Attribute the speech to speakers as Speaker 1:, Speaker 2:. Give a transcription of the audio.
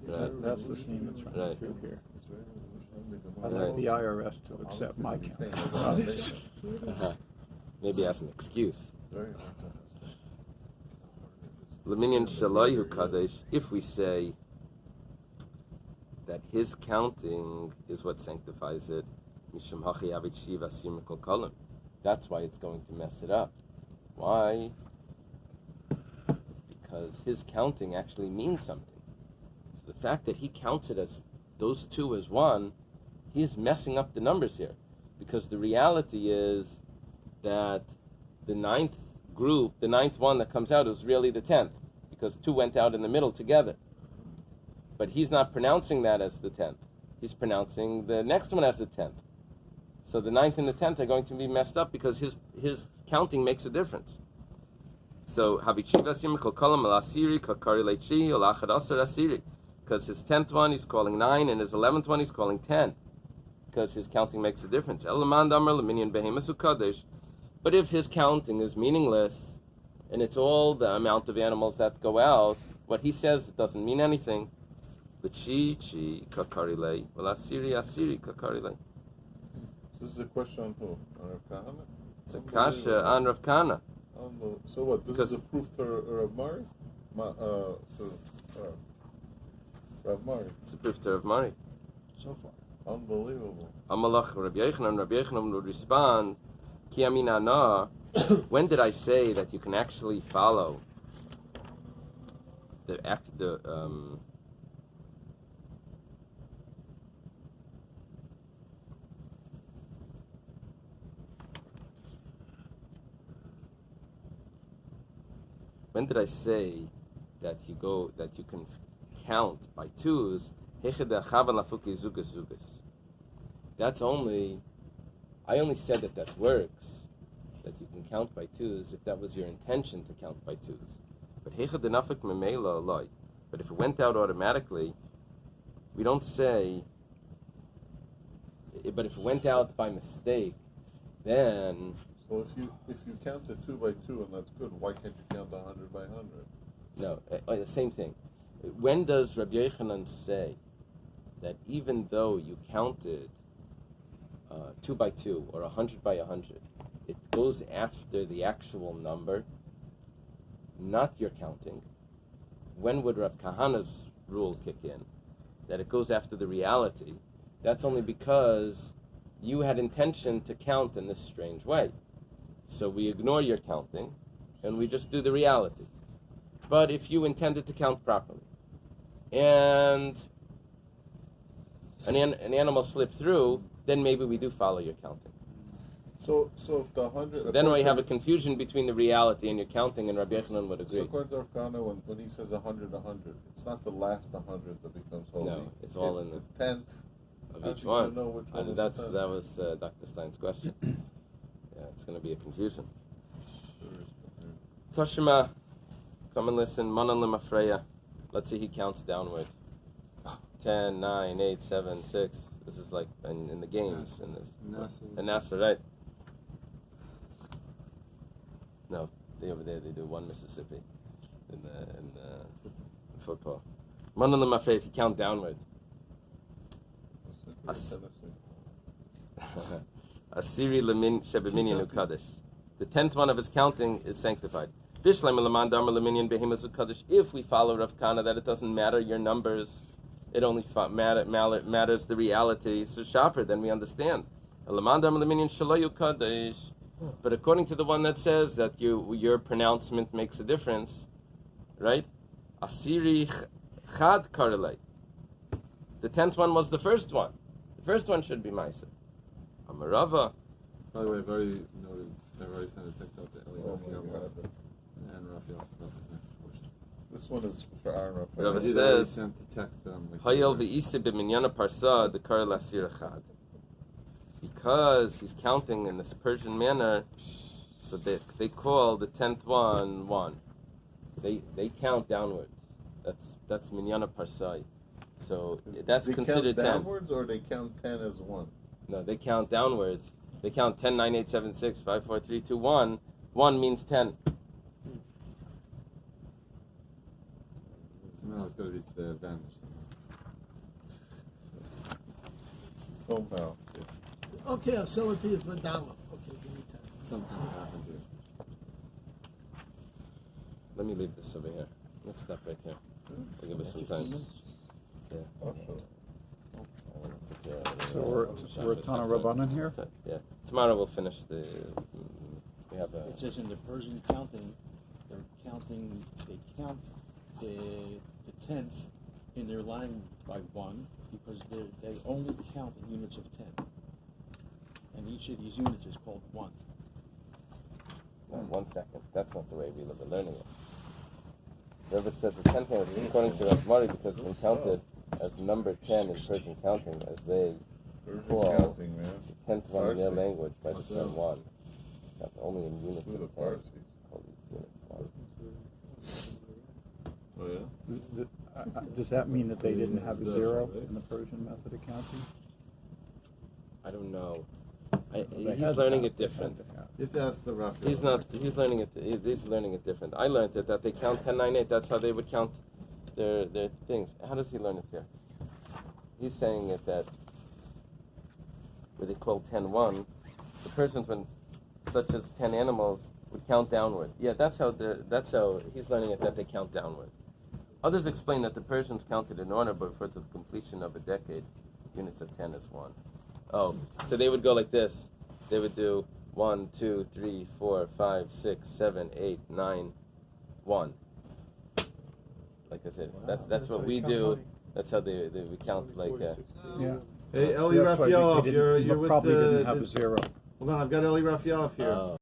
Speaker 1: That's the scheme that's running through here. I'd
Speaker 2: Right.
Speaker 1: like the IRS to accept my count.
Speaker 2: Maybe as an excuse. Leminian Shalayu Kadesh, if we say that his counting is what sanctifies it, Mishum Hachi Avit Shiva Asir Mikol Kolim. That's why it's going to mess it up. Why? Because his counting actually means something. So the fact that he counted as those two as one, he's messing up the numbers here. Because the reality is that the ninth group, the ninth one that comes out is really the 10th, because two went out in the middle together. But he's not pronouncing that as the 10th. He's pronouncing the next one as the 10th. So the 9th and the 10th are going to be messed up because his counting makes a difference. So because his 10th one he's calling 9 and his 11th one he's calling 10, because his counting makes a difference. But if his counting is meaningless and it's all the amount of animals that go out, what he says it doesn't mean anything. The chi kakarile, well asiri kakarile.
Speaker 3: This is a question on who? On Rav Kahana?
Speaker 2: It's a kasha on Rav Kahana.
Speaker 3: So what? This is a proof to Rav Mari? Rav Mari.
Speaker 2: It's a proof to Rav Mari.
Speaker 1: So far.
Speaker 3: Unbelievable.
Speaker 2: Amalach Rabbi Yochanan would respond, Ki amina na, when did I say that you can actually follow when did I say that you can count by twos? That's only, I only said that works, that you can count by twos if that was your intention to count by twos. But if it went out automatically, we don't say, but if it went out by mistake, then...
Speaker 3: So if you counted 2 by 2 and that's good, why can't you count 100 by 100?
Speaker 2: No, the same thing. When does Rabbi Yochanan say that even though you counted 2 by 2 or 100 by 100, it goes after the actual number, not your counting? When would Rav Kahana's rule kick in? That it goes after the reality. That's only because you had intention to count in this strange way. So we ignore your counting and we just do the reality. But if you intended to count properly and an animal slipped through, then maybe we do follow your counting.
Speaker 3: So if the 100...
Speaker 2: So then we have a confusion between the reality and your counting, and Rabbi Yochanan would agree.
Speaker 3: So according to Rav Kahana, when he says 100, it's not the last 100 that becomes holy.
Speaker 2: No, it's all in
Speaker 3: the 10th
Speaker 2: of each one. Know which one that was Dr. Stein's question. Yeah, it's going to be a confusion. Toshima, come and listen. Manan lemafreya. Let's see, he counts downward. 10, 9, 8, 7, 6. This is like in the games. In this. Nasa, right? No, over there they do one Mississippi in the football. Manan lemafreya, if you count downward. Asiri lemin shebeminyan ukadosh. The 10th one of his counting is sanctified. If we follow Rav Kahana that it doesn't matter your numbers, it only matters the reality. So shaper, then we understand. But according to the one that says that your pronouncement makes a difference, right? Asiri chad karelei. The 10th one was the first one. The first one should be Ma'aser. Amarava.
Speaker 4: By the way, I've already noted, I've already sent a text out to Eli and Raphael.
Speaker 3: This one is for Aaron Raphael.
Speaker 2: Rava says,
Speaker 4: sent a text
Speaker 2: Hayel v'isi b'minyana parsa dekar lasir echad. Because he's counting in this Persian manner, so they call the 10th one 1. They count downwards. That's minyana parsai. So that's considered 10.
Speaker 3: They count downwards or they count 10 as 1?
Speaker 2: No, they count downwards. They count 10, 9, 8, 7, 6, 5, 4, 3, 2, 1. 1 means 10.
Speaker 4: Somehow it's got to be to their advantage.
Speaker 3: somehow.
Speaker 5: Okay, I'll sell it to you for $1. Okay, give me 10.
Speaker 4: Something happened here.
Speaker 2: Let me leave this over here. Let's stop right here. We'll give us some time. Yeah.
Speaker 1: So we're a ton of Rabbanan here?
Speaker 2: Yeah. Tomorrow we'll finish the. We have a.
Speaker 6: It says in the Persian counting, they count the 10th in their line by 1 because they only count in units of 10. And each of these units is called 1.
Speaker 2: No, 1 second. That's not the way we live in learning it. Whoever says the 10th one is according to Rav Mari because it's been counted as number 10 in Persian counting as they
Speaker 3: Persian
Speaker 2: call
Speaker 3: counting, man.
Speaker 2: the 10th one in their
Speaker 3: Farsi.
Speaker 2: language by the term 1. That's only in units
Speaker 3: Through the
Speaker 2: of 10.
Speaker 3: Parsis.
Speaker 2: Call these units 1.
Speaker 3: Oh, yeah?
Speaker 1: Does that mean that they didn't have a zero in the Persian method of counting?
Speaker 2: I don't know.
Speaker 1: They
Speaker 2: He's
Speaker 1: had
Speaker 2: learning
Speaker 1: to
Speaker 2: it different.
Speaker 4: If that's the rough.
Speaker 2: He's not. He's learning it. He's learning it different. I learned it that they count 10, 9, 8. That's how they would count their things. How does he learn it here? He's saying it that where they call 10, 1, the Persians, when such as 10 animals, would count downward. Yeah, that's how he's learning it that they count downward. Others explain that the Persians counted in order, but refer to the completion of a decade. Units of 10 is 1. Oh, so they would go like this. They would do 1, 2, 3, 4, 5, 6, 7, 8, 9, 1. Like I said, that's what we do. That's how they count. Like
Speaker 1: Yeah.
Speaker 4: Hey, Eli
Speaker 1: That's why
Speaker 4: Rafaelov,
Speaker 1: they
Speaker 4: you're with
Speaker 1: probably
Speaker 4: the.
Speaker 1: didn't have a zero.
Speaker 4: Hold on, I've got Eli Rafaelov here.